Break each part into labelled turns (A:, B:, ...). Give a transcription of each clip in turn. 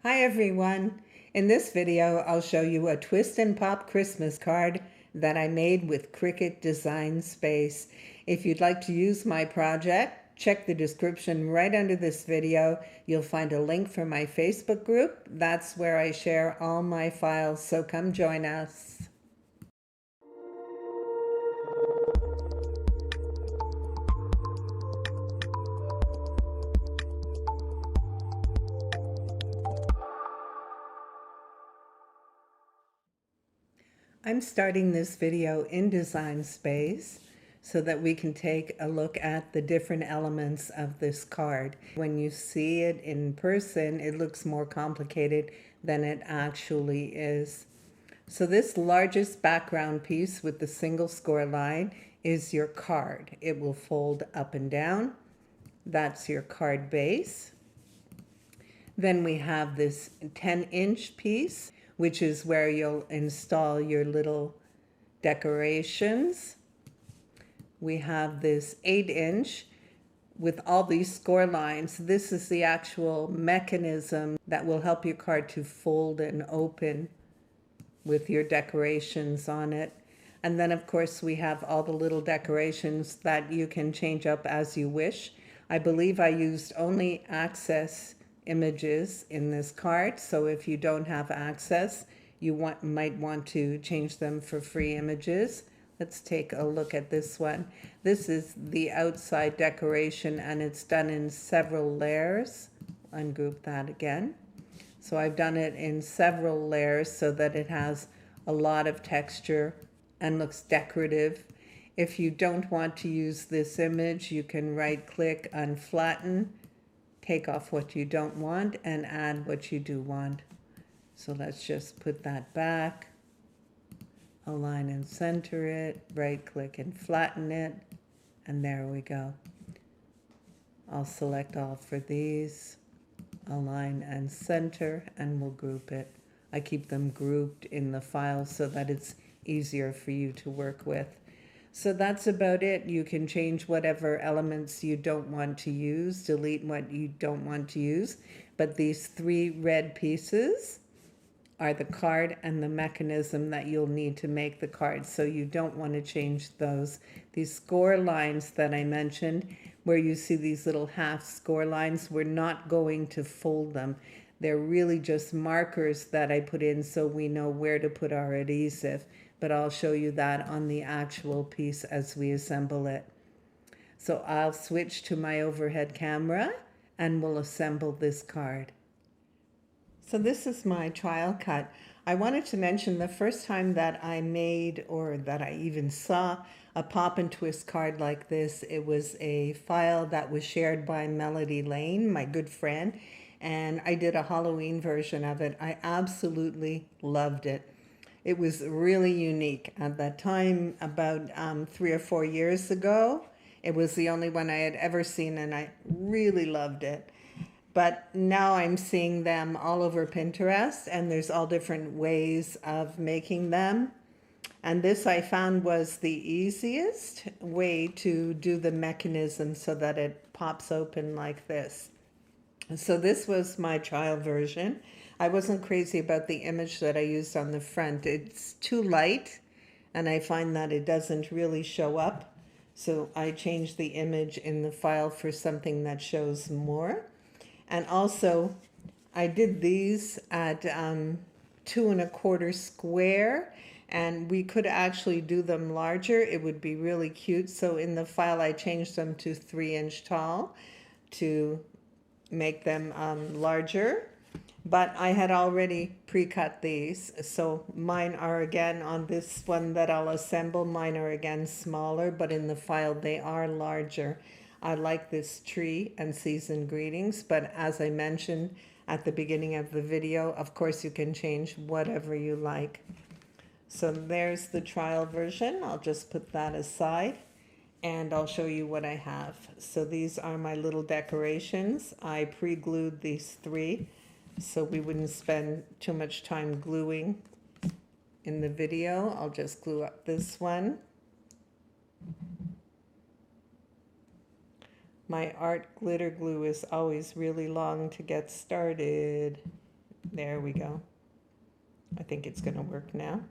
A: Hi everyone! In this video I'll show you a twist and pop Christmas card that I made with CRICUT Design Space. If you'd like to use my project, check the description right under this video. You'll find a link for my Facebook group. That's where I share all my files, so come join us. I'm starting this video in Design Space so that we can take a look at the different elements of this card. When you see it in person, it looks more complicated than it actually is. So this largest background piece with the single score line is your card. It will fold up and down. That's your card base. Then we have this 10-inch piece, which is where you'll install your little decorations. We have this 8-inch with all these score lines. This is the actual mechanism that will help your card to fold and open with your decorations on it. And then of course we have all the little decorations that you can change up as you wish. I believe I used only access images in this card, so if you don't have access, you might want to change them for free images. Let's take a look at this one. This is the outside decoration and it's done in several layers. Ungroup that again. So I've done it in several layers so that it has a lot of texture and looks decorative. If you don't want to use this image, you can right click, unflatten, take off what you don't want and add what you do want. So let's just put that back, align and center it, right click and flatten it, and there we go. I'll select all for these, align and center, and we'll group it. I keep them grouped in the file so that it's easier for you to work with. So that's about it. You can change whatever elements you don't want to use, delete what you don't want to use. But these three red pieces are the card and the mechanism that you'll need to make the card. So you don't want to change those. These score lines that I mentioned, where you see these little half score lines, we're not going to fold them. They're really just markers that I put in so we know where to put our adhesive. But I'll show you that on the actual piece as we assemble it. So I'll switch to my overhead camera and we'll assemble this card. So this is my trial cut. I wanted to mention the first time that I made, or that I even saw, a pop and twist card like this, it was a file that was shared by Melody Lane, my good friend, and I did a Halloween version of it. I absolutely loved it. It was really unique. At that time, about 3 or 4 years ago, it was the only one I had ever seen and I really loved it. But now I'm seeing them all over Pinterest and there's all different ways of making them. And this I found was the easiest way to do the mechanism so that it pops open like this. So this was my trial version. I wasn't crazy about the image that I used on the front. It's too light and I find that it doesn't really show up. So I changed the image in the file for something that shows more. And also I did these at 2 1/4 square, and we could actually do them larger. It would be really cute. So in the file I changed them to 3-inch tall to make them larger, but I had already pre-cut these, so mine are again on this one that I'll assemble, mine are again smaller, but in the file they are larger. I like this tree and season greetings, but as I mentioned at the beginning of the video, of course you can change whatever you like. So there's the trial version. I'll just put that aside and I'll show you what I have. So these are my little decorations. I pre-glued these 3 so we wouldn't spend too much time gluing in the video. I'll just glue up this one. My art glitter glue is always really long to get started. There we go. I think it's going to work now.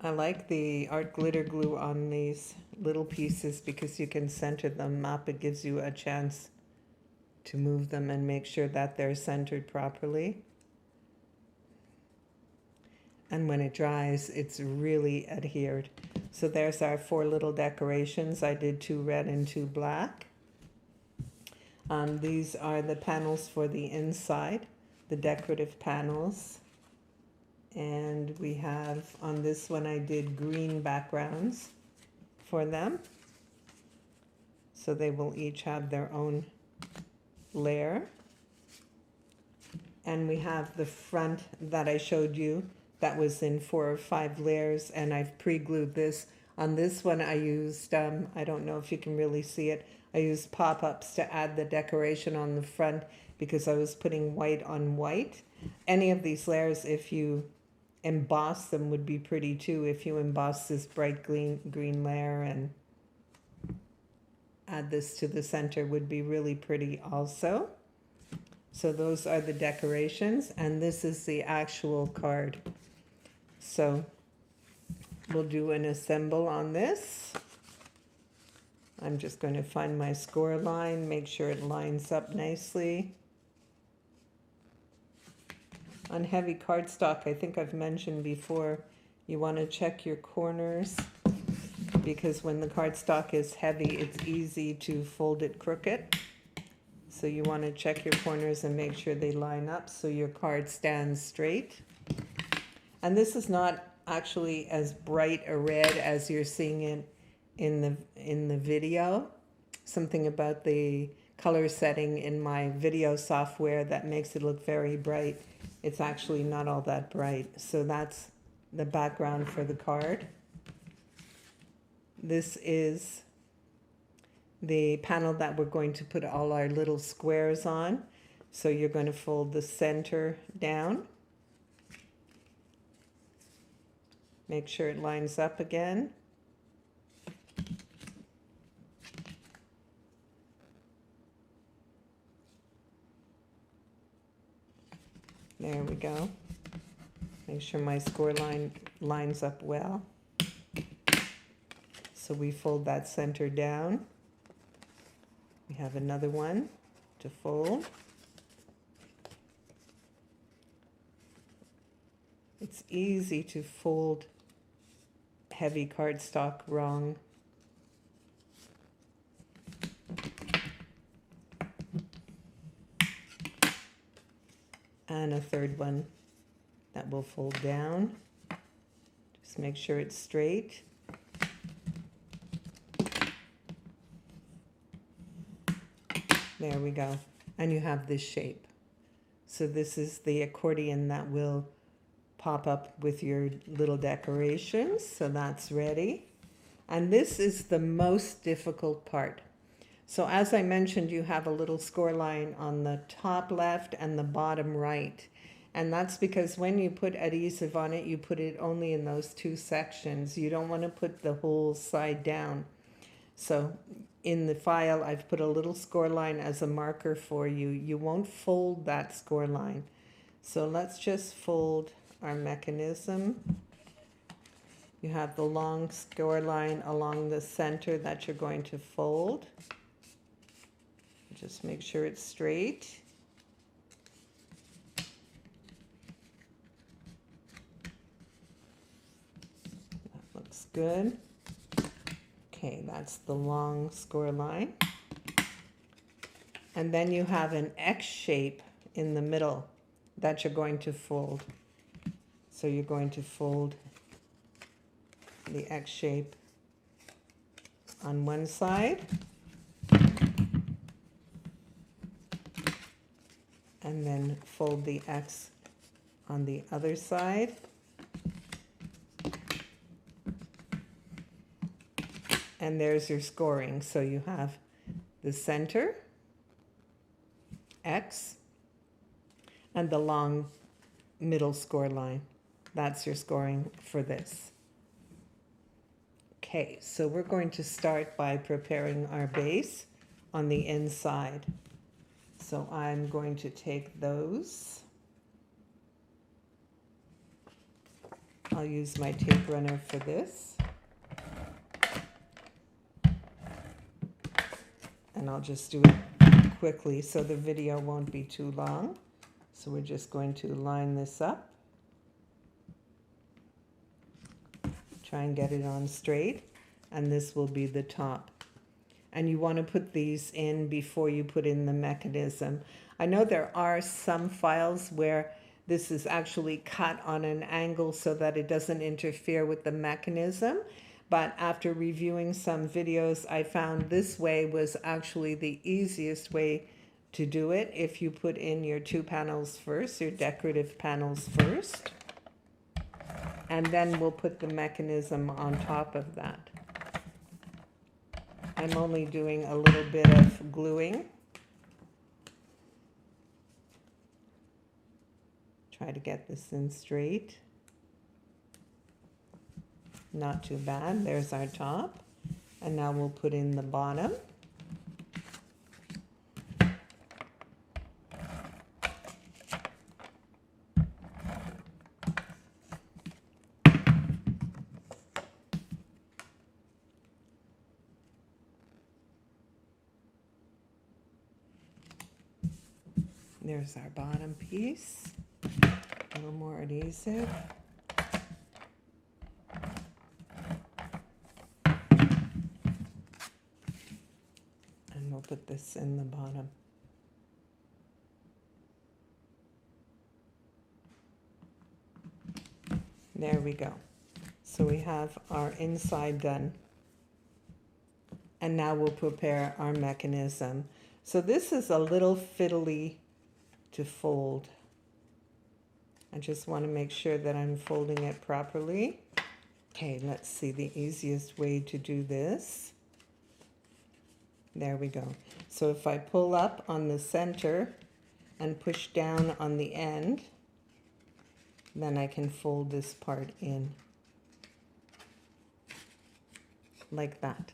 A: I like the art glitter glue on these little pieces because you can center them up. It gives you a chance to move them and make sure that they're centered properly. And when it dries, it's really adhered. So there's our 4 little decorations. I did 2 red and 2 black. These are the panels for the inside, the decorative panels. And we have, on this one, I did green backgrounds for them. So they will each have their own layer. And we have the front that I showed you that was in 4 or 5 layers, and I've pre-glued this. On this one I used, I don't know if you can really see it, I used pop-ups to add the decoration on the front because I was putting white on white. Any of these layers, if you emboss them, would be pretty too. If you emboss this bright green layer and add this to the center, would be really pretty also. So those are the decorations, and this is the actual card. So we'll do an assemble on this. I'm just going to find my score line, make sure it lines up nicely. On heavy cardstock, I think I've mentioned before, you want to check your corners because when the cardstock is heavy, it's easy to fold it crooked. So you want to check your corners and make sure they line up so your card stands straight. And this is not actually as bright a red as you're seeing it in the video. Something about the color setting in my video software that makes it look very bright. It's actually not all that bright. So that's the background for the card. This is the panel that we're going to put all our little squares on. So you're going to fold the center down. Make sure it lines up again. There we go. Make sure my score line lines up well. So we fold that center down. We have another one to fold. It's easy to fold heavy cardstock wrong. And a third one that will fold down. Just make sure it's straight. There we go. And you have this shape. So this is the accordion that will pop up with your little decorations. So that's ready. And this is the most difficult part. So as I mentioned, you have a little score line on the top left and the bottom right. And that's because when you put adhesive on it, you put it only in those 2 sections. You don't want to put the whole side down. So in the file, I've put a little score line as a marker for you. You won't fold that score line. So let's just fold our mechanism. You have the long score line along the center that you're going to fold. Just make sure it's straight. That looks good. Okay, that's the long score line. And then you have an X shape in the middle that you're going to fold. So you're going to fold the X shape on one side. And then fold the X on the other side. And there's your scoring. So you have the center, X, and the long middle score line. That's your scoring for this. Okay, so we're going to start by preparing our base on the inside. So I'm going to take those. I'll use my tape runner for this. And I'll just do it quickly so the video won't be too long. So we're just going to line this up. Try and get it on straight, and this will be the top. And you want to put these in before you put in the mechanism. I know there are some files where this is actually cut on an angle so that it doesn't interfere with the mechanism, but after reviewing some videos, I found this way was actually the easiest way to do it if you put in your 2 panels first, your decorative panels first. And then we'll put the mechanism on top of that. I'm only doing a little bit of gluing. Try to get this in straight. Not too bad. There's our top. And now we'll put in the bottom. There's our bottom piece. A little more adhesive. And we'll put this in the bottom. There we go. So we have our inside done. And now we'll prepare our mechanism. So this is a little fiddly to fold. I just want to make sure that I'm folding it properly. Okay, let's see the easiest way to do this. There we go. So if I pull up on the center and push down on the end, then I can fold this part in like that.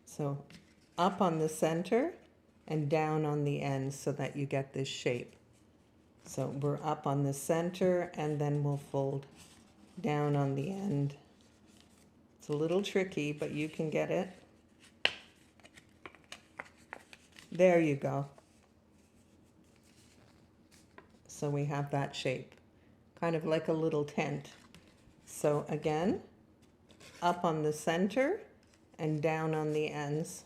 A: So up on the center and down on the end so that you get this shape. So we're up on the center and then we'll fold down on the end. It's a little tricky, but you can get it. There you go. So we have that shape, kind of like a little tent. So again, up on the center and down on the ends.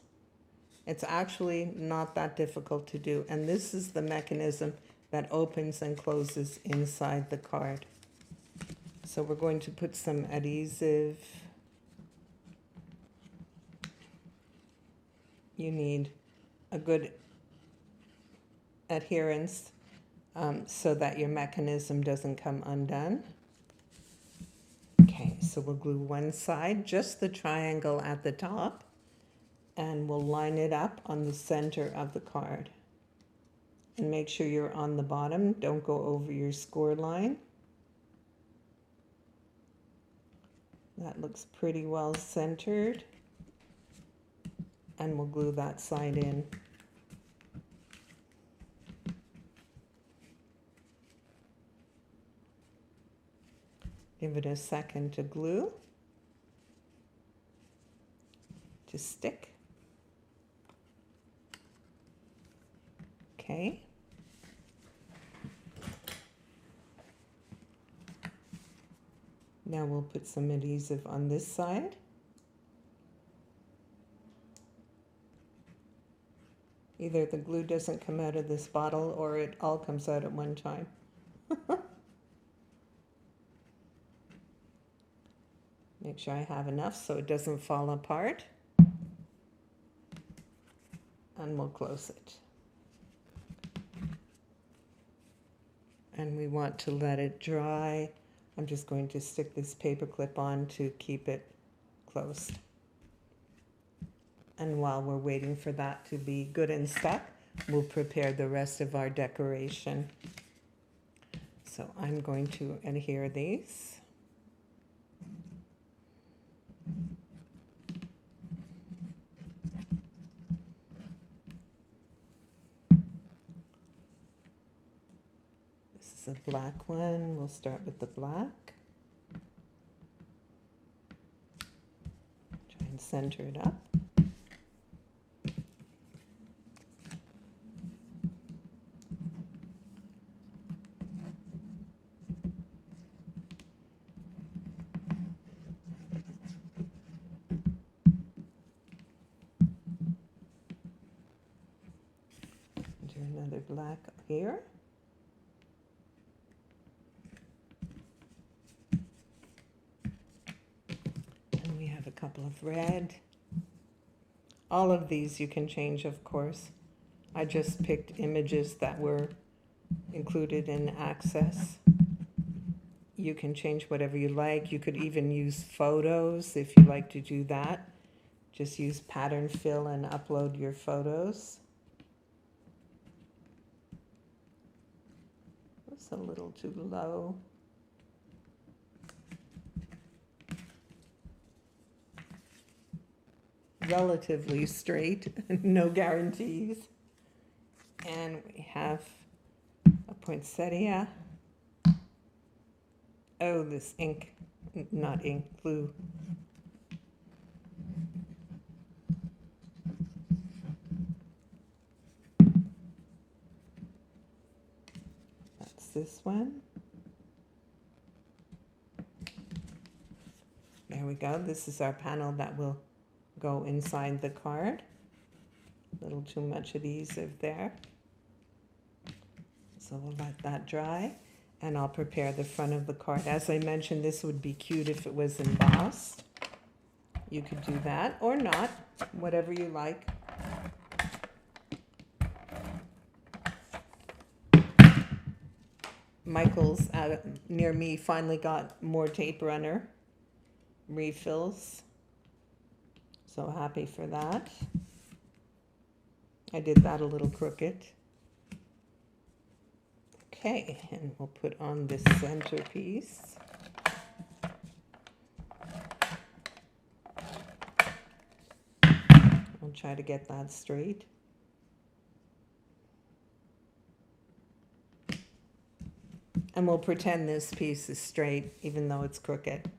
A: It's actually not that difficult to do. And this is the mechanism that opens and closes inside the card. So we're going to put some adhesive. You need a good adherence so that your mechanism doesn't come undone. Okay, so we'll glue one side, just the triangle at the top, and we'll line it up on the center of the card. And make sure you're on the bottom, don't go over your score line. That looks pretty well centered. And we'll glue that side in. Give it a second to glue, to stick. Okay. Now we'll put some adhesive on this side. Either the glue doesn't come out of this bottle or it all comes out at one time. Make sure I have enough so it doesn't fall apart. And we'll close it. And we want to let it dry. I'm just going to stick this paper clip on to keep it closed. And while we're waiting for that to be good and stuck, we'll prepare the rest of our decoration. So I'm going to adhere these. a black one. We'll start with the black. Try and center it up. Do another black here. And we have a couple of red. All of these you can change, of course. I just picked images that were included in Access. You can change whatever you like. You could even use photos if you like to do that. Just use pattern fill and upload your photos. It's a little too low. Relatively straight, no guarantees. And we have a poinsettia. Oh, this ink, not ink, glue. That's this one. There we go. This is our panel that will go inside the card. A little too much adhesive there. So we'll let that dry. And I'll prepare the front of the card. As I mentioned, this would be cute if it was embossed. You could do that or not, whatever you like. Michael's near me finally got more tape runner refills. So happy for that. I did that a little crooked. Okay, and we'll put on this centerpiece. I'll try to get that straight. And we'll pretend this piece is straight, even though it's crooked.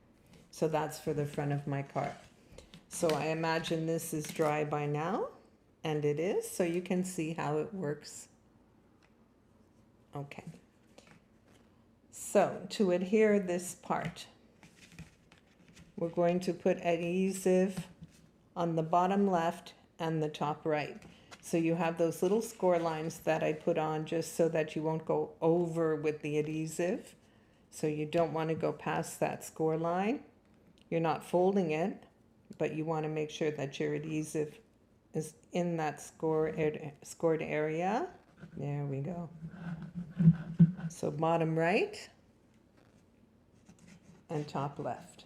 A: So that's for the front of my card. So I imagine this is dry by now, and it is, so you can see how it works. Okay, so to adhere this part, we're going to put adhesive on the bottom left and the top right. So you have those little score lines that I put on just so that you won't go over with the adhesive. So you don't want to go past that score line. You're not folding it, but you want to make sure that your adhesive is in that scored area. There we go. So bottom right and top left.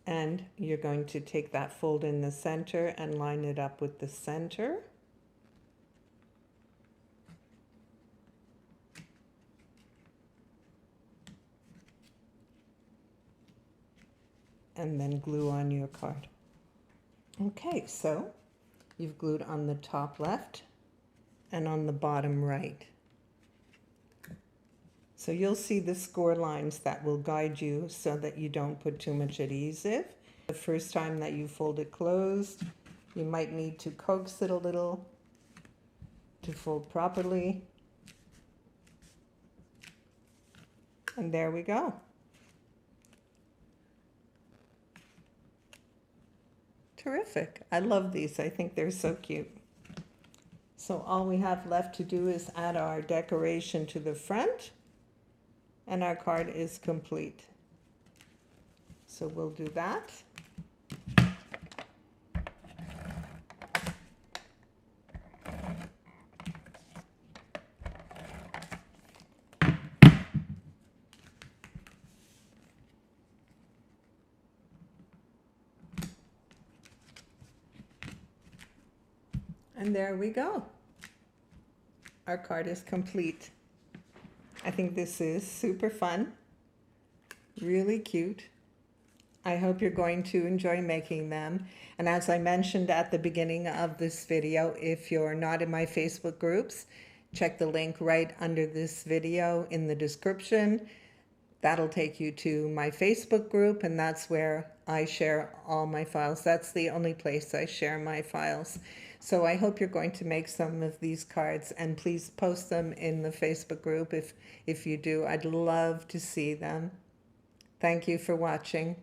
A: And you're going to take that fold in the center and line it up with the center. And then glue on your card. Okay, so you've glued on the top left and on the bottom right. So you'll see the score lines that will guide you so that you don't put too much adhesive. The first time that you fold it closed, you might need to coax it a little to fold properly. And there we go. Terrific. I love these. I think they're so cute. So all we have left to do is add our decoration to the front, and our card is complete. So we'll do that. And there we go. Our card is complete. I think this is super fun, really cute. I hope you're going to enjoy making them. And as I mentioned at the beginning of this video, if you're not in my Facebook groups, check the link right under this video in the description. That'll take you to my Facebook group, and that's where I share all my files. That's the only place I share my files. So I hope you're going to make some of these cards, and please post them in the Facebook group if you do. I'd love to see them. Thank you for watching.